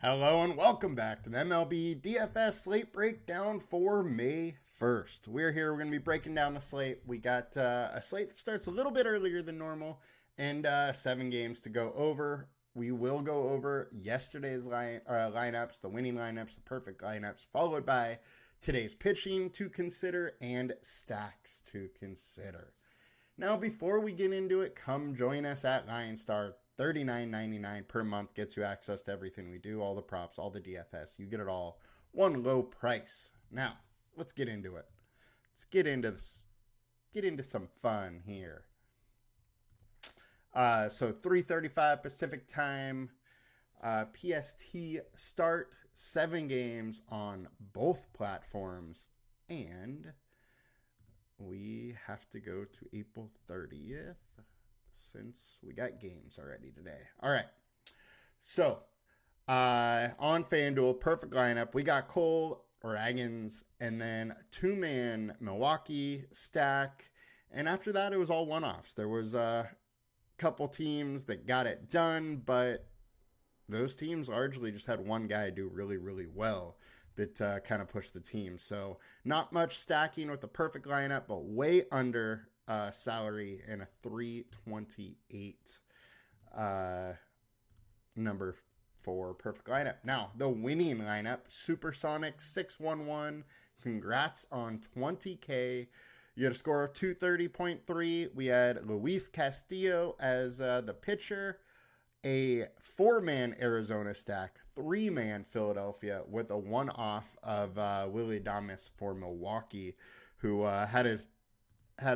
Hello and welcome back to the MLB DFS Slate breakdown for May 1st. We're here, we're going to be breaking down the slate. We got a slate that starts a little bit earlier than normal and 7 games to go over. We will go over yesterday's lineups, the winning lineups, the perfect lineups, followed by today's pitching to consider and stacks to consider. Now, before we get into it, come join us at LineStar. $39.99 per month gets you access to everything we do, all the props, all the DFS. You get it all, one low price. Now, let's get into it. Let's get into this. Get into some fun here. So 3:35 Pacific time, PST start, 7 games on both platforms, and we have to go to April 30th. Since we got games already today. All right. So, on FanDuel, perfect lineup. We got Cole, Ragans, and then a 2-man Milwaukee stack. And after that, it was all one-offs. There was a couple teams that got it done, but those teams largely just had one guy do really, really well that kind of pushed the team. So, not much stacking with the perfect lineup, but way under salary and a 328 number for perfect lineup. Now, the winning lineup, Supersonic 611. Congrats on 20K. You had a score of 230.3. We had Luis Castillo as the pitcher, a 4-man Arizona stack, 3-man Philadelphia with a one-off of Willie Adames for Milwaukee, who had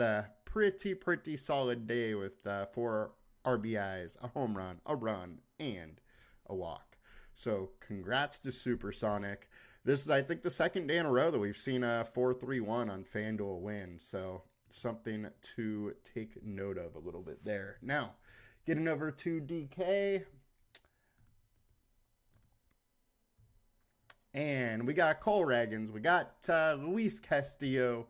a pretty solid day with 4 RBIs, a home run, a run, and a walk. So congrats to Supersonic. This is, I think, the second day in a row that we've seen a 4-3-1 on FanDuel win. So something to take note of a little bit there. Now, getting over to DK. And we got Cole Ragans. We got Luis Castillo.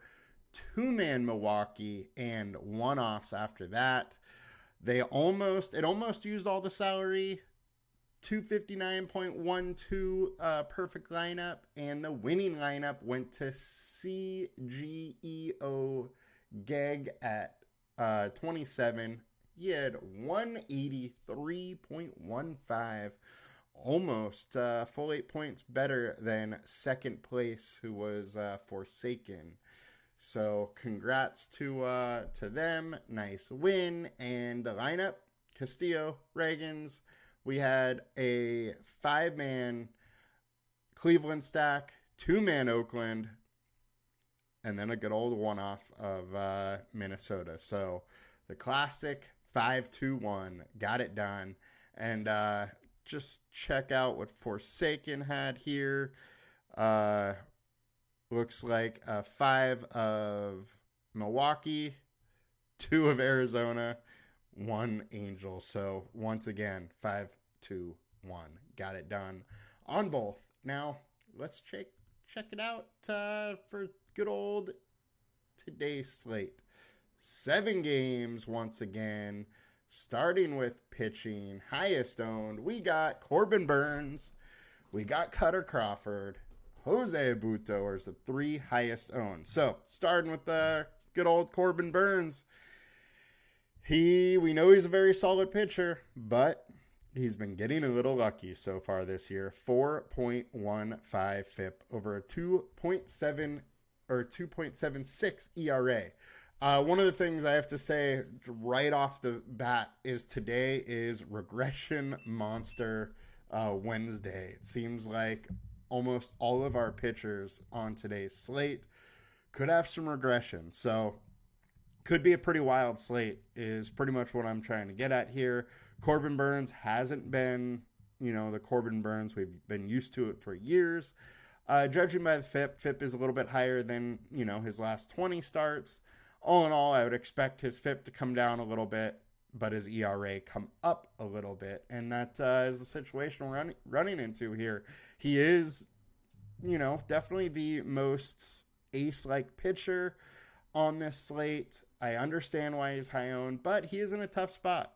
2-man Milwaukee and one-offs after that. It almost used all the salary. 259.12 perfect lineup, and the winning lineup went to CGEO Geg at 27. He had 183.15, almost full 8 points better than second place, who was Forsaken. So congrats to them. Nice win. And the lineup, Castillo, Ragans. We had a 5-man Cleveland stack, 2-man Oakland, and then a good old one-off of Minnesota. So the classic 5-2-1 got it done. And just check out what Forsaken had here. Looks like 5 of Milwaukee, 2 of Arizona, 1 Angel. So once again, 5-2-1. Got it done on both. Now, let's check it out for good old today's slate. 7 games once again, starting with pitching. Highest owned, we got Corbin Burns, we got Cutter Crawford, Jose Abuto are the 3 highest owned. So, starting with the good old Corbin Burns. We know he's a very solid pitcher, but he's been getting a little lucky so far this year. 4.15 FIP over a 2.7 or 2.76 ERA. One of the things I have to say right off the bat is today is regression monster Wednesday. It seems like almost all of our pitchers on today's slate could have some regression. So could be a pretty wild slate is pretty much what I'm trying to get at here. Corbin Burns hasn't been, the Corbin Burns we've been used to it for years. Judging by the FIP is a little bit higher than, his last 20 starts. All in all, I would expect his FIP to come down a little bit, but his ERA come up a little bit. And that is the situation we're running into here. He is, definitely the most ace-like pitcher on this slate. I understand why he's high owned, but he is in a tough spot.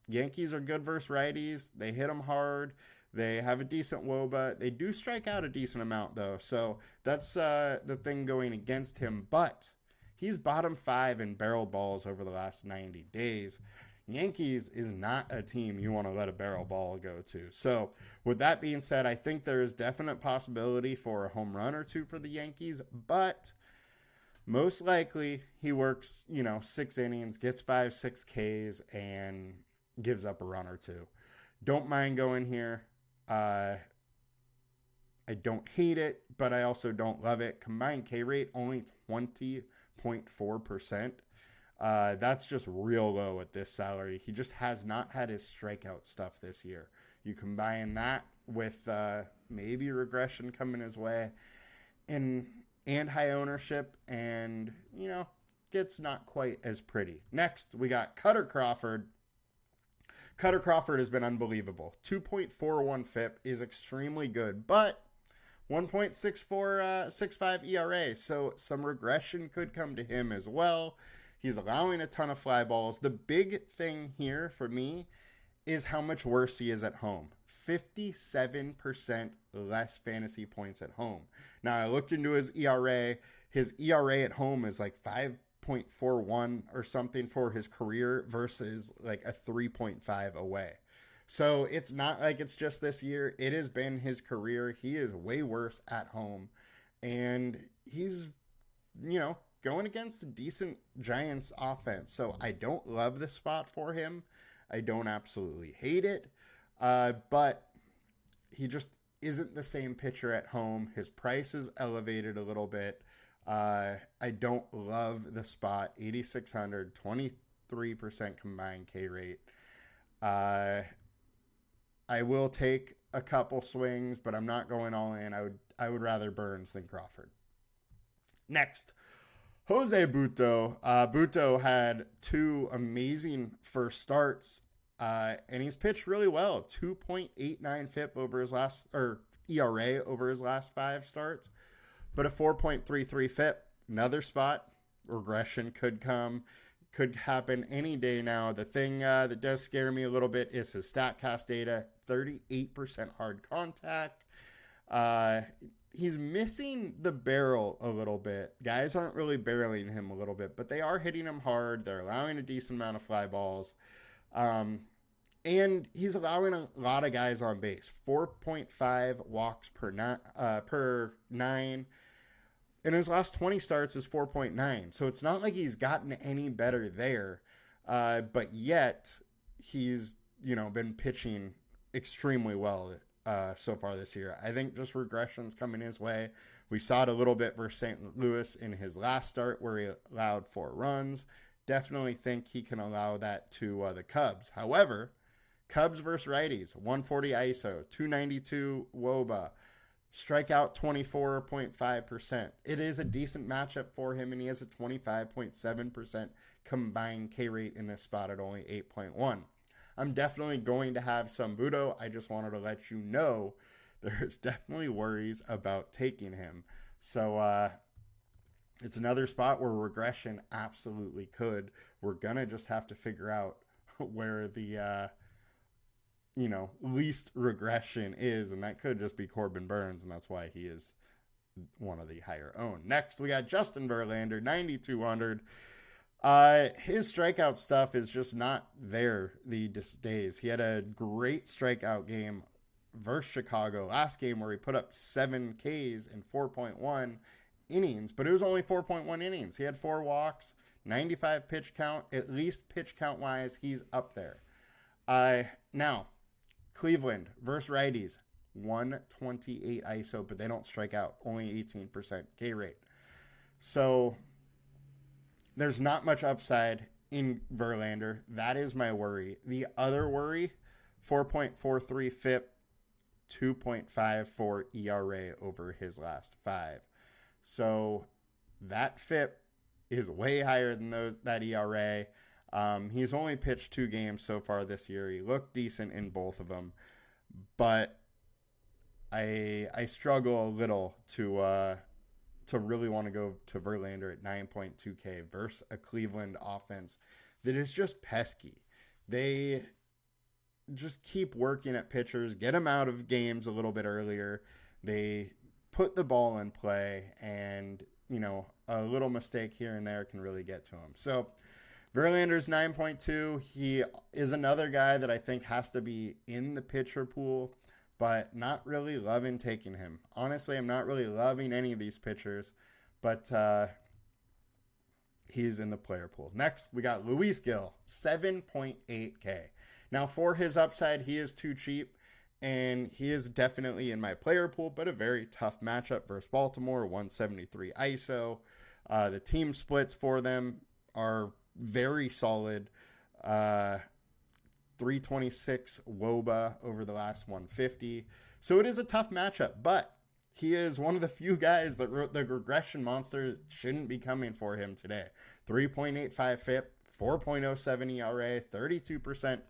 Yankees are good versus righties. They hit him hard. They have a decent WOBA. They do strike out a decent amount, though. So that's the thing going against him. But he's bottom 5 in barrel balls over the last 90 days. Yankees is not a team you want to let a barrel ball go to. So with that being said, I think there is definite possibility for a home run or two for the Yankees. But most likely he works, 6 innings, gets 5-6 Ks, and gives up a run or two. Don't mind going here. I don't hate it, but I also don't love it. Combined K rate only 20.4%. That's just real low at this salary. He just has not had his strikeout stuff this year. You combine that with maybe regression coming his way and high ownership, and, gets not quite as pretty. Next, we got Cutter Crawford. Cutter Crawford has been unbelievable. 2.41 FIP is extremely good, but 1.65 ERA, so some regression could come to him as well. He's allowing a ton of fly balls. The big thing here for me is how much worse he is at home. 57% less fantasy points at home. Now, I looked into his ERA. His ERA at home is like 5.41 or something for his career versus like a 3.5 away. So it's not like it's just this year. It has been his career. He is way worse at home. And he's, going against a decent Giants offense. So I don't love the spot for him. I don't absolutely hate it. But he just isn't the same pitcher at home. His price is elevated a little bit. I don't love the spot. 8,600, 23% combined K rate. I will take a couple swings, but I'm not going all in. I would rather Burns than Crawford. Next, Jose Butto. Butto had 2 amazing first starts, and he's pitched really well. 2.89 FIP over his last, or ERA over his last 5 starts, but a 4.33 FIP. Another spot, regression could happen any day now. The thing that does scare me a little bit is his StatCast data. 38% hard contact. He's missing the barrel a little bit. Guys aren't really barreling him a little bit, but they are hitting him hard. They're allowing a decent amount of fly balls. And he's allowing a lot of guys on base. 4.5 walks per 9. In his last 20 starts is 4.9. So it's not like he's gotten any better there. But yet he's, been pitching extremely well so far this year. I think just regression's coming his way. We saw it a little bit versus St. Louis in his last start where he allowed 4 runs. Definitely think he can allow that to the Cubs. However, Cubs versus righties, 140 ISO, 292 WOBA, strikeout 24.5%. It is a decent matchup for him, and he has a 25.7% combined K rate in this spot at only 8.1. I'm definitely going to have some Butto. I just wanted to let you know there's definitely worries about taking him. So it's another spot where regression absolutely could. We're going to just have to figure out where the, least regression is, and that could just be Corbin Burns, and that's why he is one of the higher owned. Next, we got Justin Verlander, 9,200. His strikeout stuff is just not there these days. He had a great strikeout game versus Chicago last game where he put up 7 Ks in 4.1 innings, but it was only 4.1 innings. He had 4 walks, 95 pitch count. At least pitch count wise, he's up there. Now, Cleveland versus righties, 128 ISO, but they don't strike out, only 18% K rate. So there's not much upside in Verlander. That is my worry. The other worry, 4.43 FIP, 2.54 ERA over his last 5. So that FIP is way higher than that ERA. He's only pitched 2 games so far this year. He looked decent in both of them, but I struggle a little to really want to go to Verlander at 9.2K versus a Cleveland offense that is just pesky. They just keep working at pitchers, get them out of games a little bit earlier. They put the ball in play, and, a little mistake here and there can really get to him. So Verlander's 9.2. He is another guy that I think has to be in the pitcher pool, but not really loving taking him. Honestly, I'm not really loving any of these pitchers, but he's in the player pool. Next, we got Luis Gil, 7.8K. Now, for his upside, he is too cheap, and he is definitely in my player pool, but a very tough matchup versus Baltimore, 173 ISO. The team splits for them are very solid. 326 WOBA over the last 150. So it is a tough matchup, but he is one of the few guys that wrote the regression monster shouldn't be coming for him today. 3.85 FIP, 4.07 ERA, 32%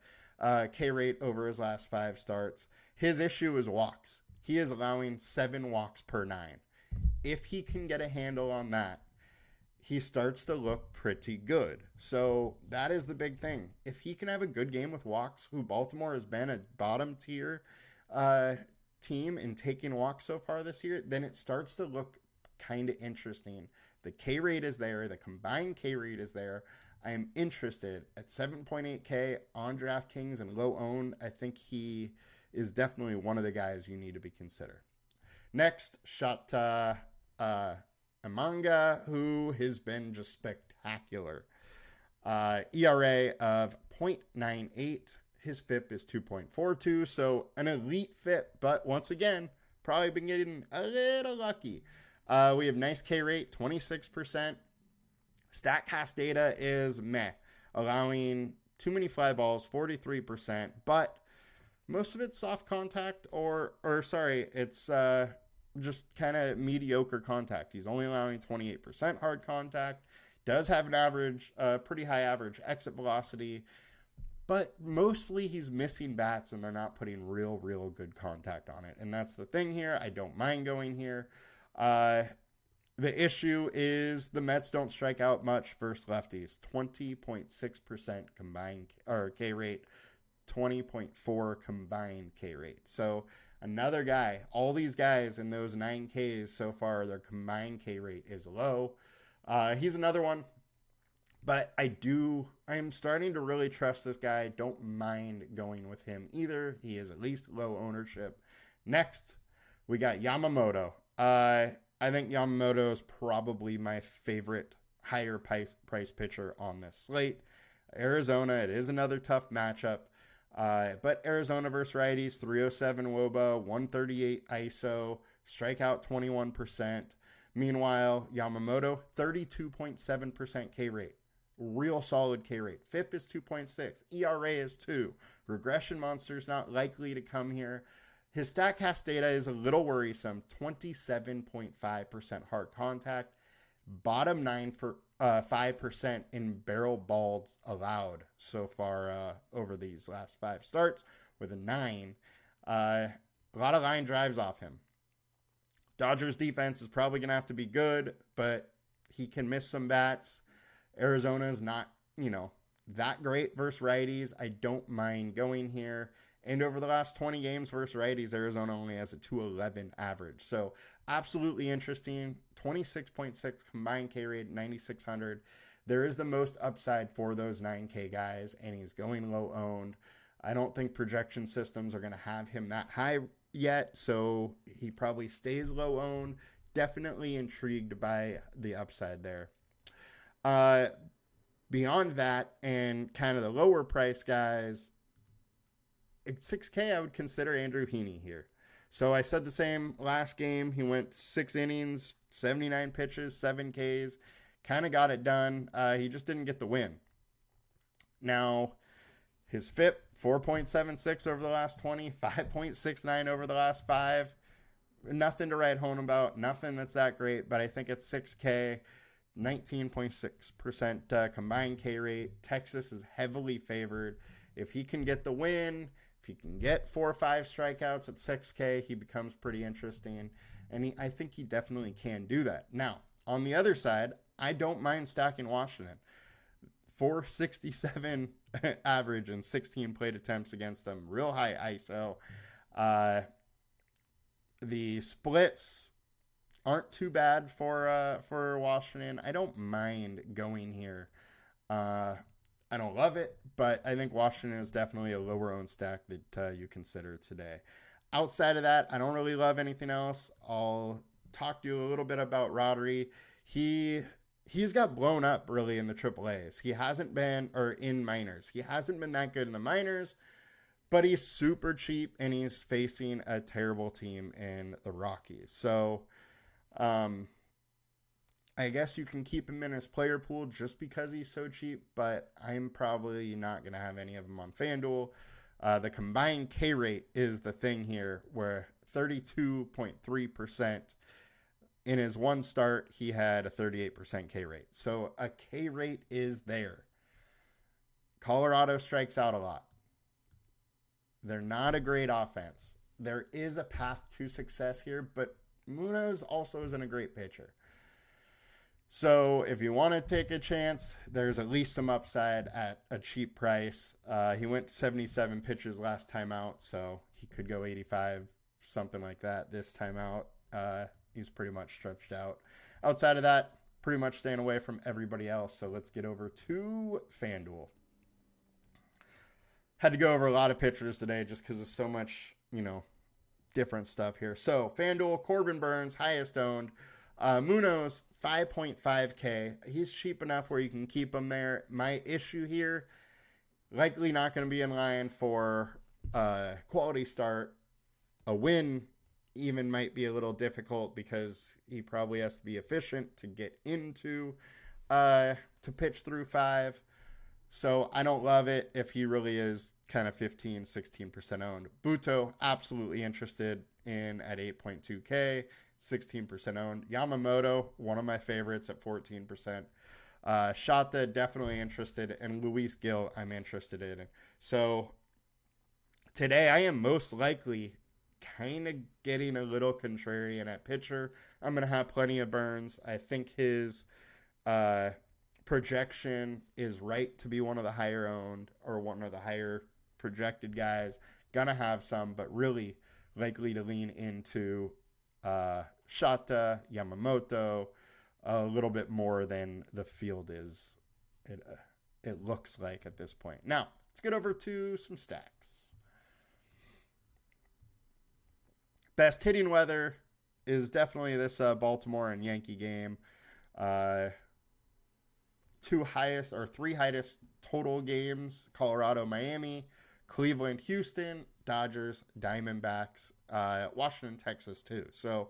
K rate over his last 5 starts. His issue is walks. He is allowing 7 walks per 9. If he can get a handle on that, he starts to look pretty good. So that is the big thing. If he can have a good game with walks, who Baltimore has been a bottom tier team in taking walks so far this year, then it starts to look kind of interesting. The K rate is there. The combined K rate is there. I am interested at 7.8K on DraftKings and low owned. I think he is definitely one of the guys you need to be considered. Next, Shota Amanga, who has been just spectacular. ERA of 0.98. His FIP is 2.42, so an elite FIP, but once again, probably been getting a little lucky. We have nice K rate, 26%. StatCast data is meh, allowing too many fly balls, 43%, but most of it's soft contact it's just kind of mediocre contact. He's only allowing 28% hard contact, does have an average, pretty high average exit velocity, but mostly he's missing bats and they're not putting real good contact on it. And that's the thing here. I don't mind going here. The issue is the Mets don't strike out much versus lefties. 20.6% combined or K rate, 20.4 combined K rate. So another guy, all these guys in those 9 Ks so far, their combined K rate is low. He's another one, but I'm starting to really trust this guy. Don't mind going with him either. He is at least low ownership. Next, we got Yamamoto. I think Yamamoto is probably my favorite higher price pitcher on this slate. Arizona, it is another tough matchup. But Arizona versus righties, 307 WOBA, 138 ISO, strikeout 21%. Meanwhile, Yamamoto, 32.7% K rate. Real solid K rate. FIP is 2.6. ERA is 2. Regression monster's not likely to come here. His StatCast data is a little worrisome. 27.5% hard contact. Bottom 5% in barrel balls allowed so far over these last 5 starts with a 9. A lot of line drives off him. Dodgers defense is probably going to have to be good, but he can miss some bats. Arizona's not, that great versus righties. I don't mind going here. And over the last 20 games versus righties, Arizona only has a 211 average. So absolutely interesting. 26.6 combined K rate, 9,600. There is the most upside for those 9K guys, and he's going low owned. I don't think projection systems are going to have him that high yet, so he probably stays low owned. Definitely intrigued by the upside there. Beyond that, and kind of the lower price guys, at 6K, I would consider Andrew Heaney here. So I said the same last game. He went 6 innings, 79 pitches, 7 Ks. Kind of got it done. He just didn't get the win. Now, his FIP, 4.76 over the last 20, 5.69 over the last 5. Nothing to write home about. Nothing that's that great. But I think at 6K, 19.6% combined K rate. Texas is heavily favored. If he can get the win, if he can get 4 or 5 strikeouts at 6K, he becomes pretty interesting. And I think he definitely can do that. Now, on the other side, I don't mind stacking Washington. 467 average and 16 plate attempts against them. Real high ISO. The splits aren't too bad for Washington. I don't mind going here. I don't love it, but I think Washington is definitely a lower owned stack that you consider today. Outside of that, I don't really love anything else. I'll talk to you a little bit about Rodri. He's got blown up really in the AAAs. He hasn't been, or in minors. He hasn't been that good in the minors, but he's super cheap and he's facing a terrible team in the Rockies. So, I guess you can keep him in his player pool just because he's so cheap, but I'm probably not going to have any of them on FanDuel. The combined K rate is the thing here, where 32.3%. In his one start, he had a 38% K rate. So a K rate is there. Colorado strikes out a lot. They're not a great offense. There is a path to success here, but Munoz also isn't a great pitcher. So if you want to take a chance, there's at least some upside at a cheap price. He went 77 pitches last time out, so he could go 85, something like that this time out. He's pretty much stretched out. Outside of that, pretty much staying away from everybody else. So let's get over to FanDuel. Had to go over a lot of pitchers today just because of so much, different stuff here. So FanDuel, Corbin Burnes, highest owned. Munoz, 5.5K. He's cheap enough where you can keep him there. My issue here, likely not going to be in line for a quality start. A win even might be a little difficult because he probably has to be efficient to get into to pitch through 5. So I don't love it if he really is kind of 15, 16% owned. Buto, absolutely interested in at 8.2K. 16% owned. Yamamoto, one of my favorites at 14%. Shota, definitely interested. And Luis Gil, I'm interested in. So today I am most likely kind of getting a little contrarian at pitcher. I'm going to have plenty of Burnes. I think his projection is right to be one of the higher owned or one of the higher projected guys. Gonna have some, but really likely to lean into Shota, Yamamoto, a little bit more than the field is. It looks like at this point. Now, let's get over to some stacks. Best hitting weather is definitely this Baltimore and Yankee game. 3 highest total games: Colorado, Miami, Cleveland, Houston, Dodgers, Diamondbacks, Washington, Texas too. So,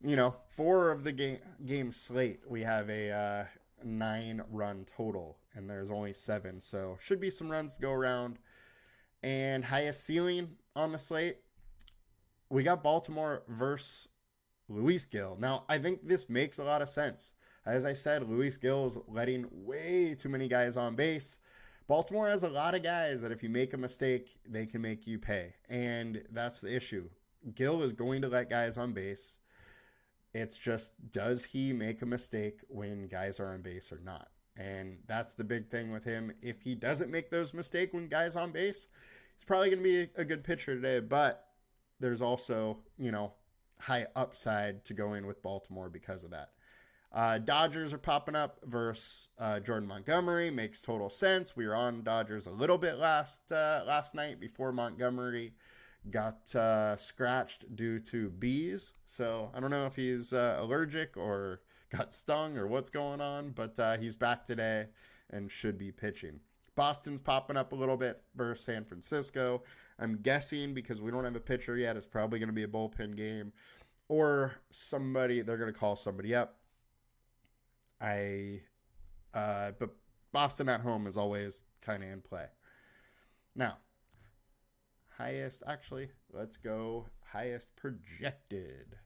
4 of the game slate, we have a 9-run total, and there's only 7. So should be some runs to go around. And highest ceiling on the slate, we got Baltimore versus Luis Gil. Now, I think this makes a lot of sense. As I said, Luis Gil is letting way too many guys on base. Baltimore has a lot of guys that if you make a mistake, they can make you pay. And that's the issue. Gil is going to let guys on base. It's just, does he make a mistake when guys are on base or not? And that's the big thing with him. If he doesn't make those mistakes when guys on base, he's probably going to be a good pitcher today. But there's also, high upside to go in with Baltimore because of that. Dodgers are popping up versus Jordan Montgomery. Makes total sense. We were on Dodgers a little bit last night before Montgomery got scratched due to bees. So I don't know if he's allergic or got stung or what's going on, but he's back today and should be pitching. Boston's popping up a little bit versus San Francisco. I'm guessing because we don't have a pitcher yet, it's probably going to be a bullpen game or they're going to call somebody up. But Boston at home is always kind of in play. Now, let's go highest projected.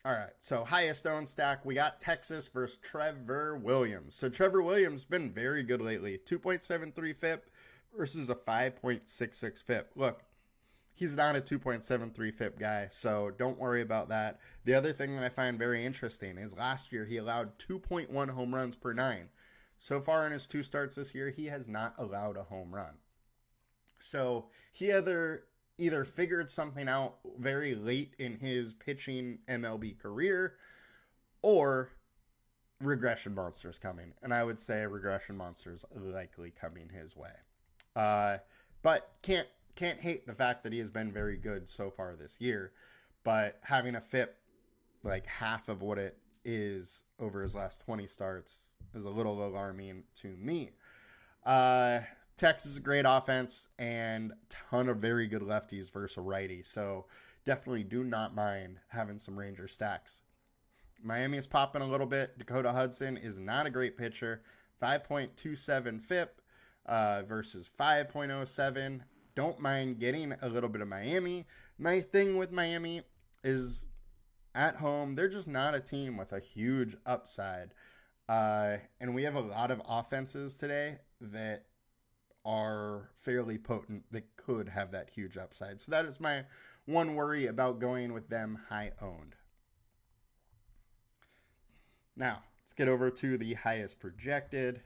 All right, so highest owned stack, we got Texas versus Trevor Williams. So Trevor Williams has been very good lately. 2.73 FIP versus a 5.66 FIP. Look, he's not a 2.73 FIP guy, so don't worry about that. The other thing that I find very interesting is last year he allowed 2.1 home runs per 9. So far in his 2 starts this year, he has not allowed a home run. So he either figured something out very late in his pitching MLB career, or regression monsters coming. And I would say regression monsters likely coming his way. But can't hate the fact that he has been very good so far this year. But having a FIP like half of what it is over his last 20 starts is a little alarming to me. Texas is a great offense and ton of very good lefties versus a righty. So definitely do not mind having some Ranger stacks. Miami is popping a little bit. Dakota Hudson is not a great pitcher. 5.27 FIP versus 5.07. Don't mind getting a little bit of Miami. My thing with Miami is at home, they're just not a team with a huge upside. And we have a lot of offenses today that are fairly potent that could have that huge upside. So that is my one worry about going with them high owned. Now, let's get over to the highest projected.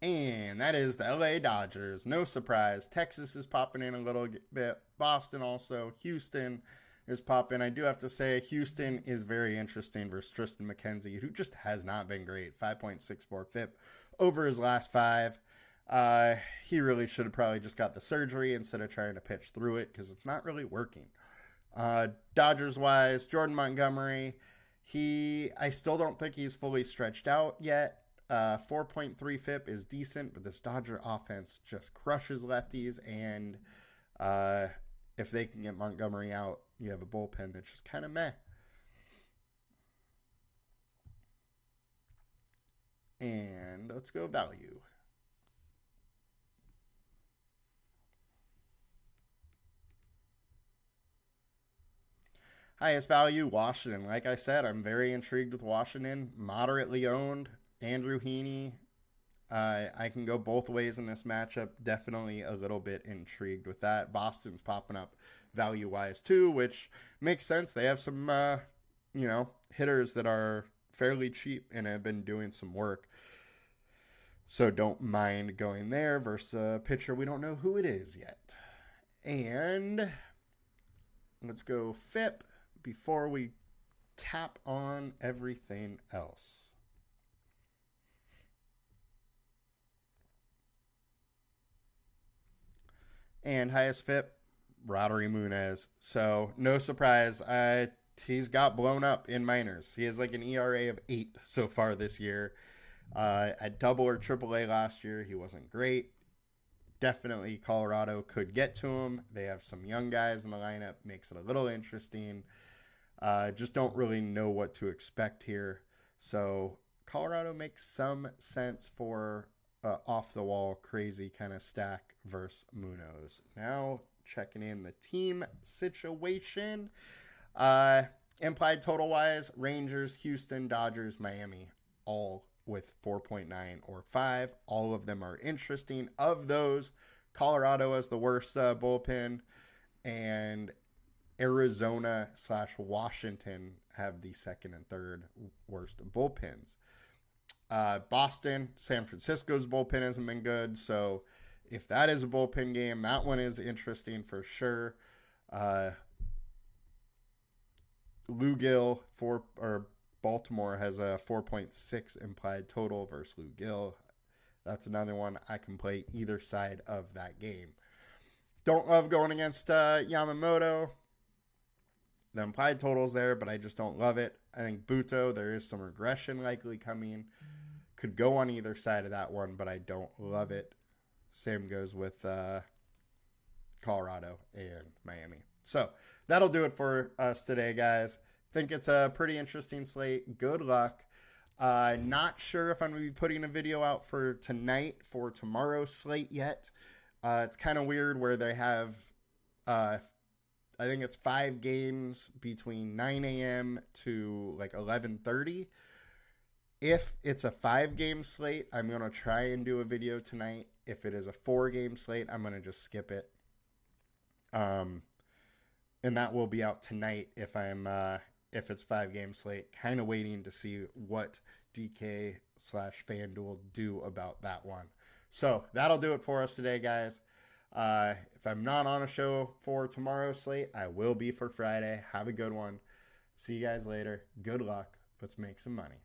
And that is the LA Dodgers. No surprise. Texas is popping in a little bit. Boston also. Houston is popping. I do have to say Houston is very interesting versus Tristan McKenzie, who just has not been great. 5.64 FIP over his last 5. He really should have probably just got the surgery instead of trying to pitch through it because it's not really working. Dodgers-wise, Jordan Montgomery, I still don't think he's fully stretched out yet. 4.3 FIP is decent, but this Dodger offense just crushes lefties, and if they can get Montgomery out, you have a bullpen that's just kind of meh. And let's go value. Highest value, Washington. Like I said, I'm very intrigued with Washington. Moderately owned. Andrew Heaney. I can go both ways in this matchup. Definitely a little bit intrigued with that. Boston's popping up value-wise too, which makes sense. They have some, hitters that are fairly cheap and have been doing some work. So don't mind going there versus a pitcher we don't know who it is yet. And let's go FIP before we tap on everything else. And highest FIP, Roddery Munez. So no surprise, he's got blown up in minors. He has like an ERA of 8 so far this year. At double or triple A last year, he wasn't great. Definitely Colorado could get to him. They have some young guys in the lineup, makes it a little interesting. Just don't really know what to expect here. So Colorado makes some sense for off-the-wall, crazy kind of stack versus Munoz. Now, checking in the team situation. Implied total-wise, Rangers, Houston, Dodgers, Miami, all with 4.9 or 5. All of them are interesting. Of those, Colorado has the worst bullpen, and Arizona/Washington have the second and third worst bullpens. Boston, San Francisco's bullpen hasn't been good, so if that is a bullpen game, that one is interesting for sure. Lou Gill Baltimore has a 4.6 implied total versus Lou Gill. That's another one I can play either side of that game. Don't love going against Yamamoto. The implied total's there, but I just don't love it. I think Buto, there is some regression likely coming. Could go on either side of that one, but I don't love it. Same goes with Colorado and Miami. So that'll do it for us today, guys. Think it's a pretty interesting slate. Good luck. Not sure if I'm going to be putting a video out for tonight for tomorrow's slate yet. It's kind of weird where they have, I think it's 5 games between 9 a.m. to like 11:30. If it's a 5-game slate, I'm going to try and do a video tonight. If it is a 4-game slate, I'm going to just skip it. And that will be out tonight if it's 5-game slate. Kind of waiting to see what DK/FanDuel do about that one. So that'll do it for us today, guys. If I'm not on a show for tomorrow's slate, I will be for Friday. Have a good one. See you guys later. Good luck. Let's make some money.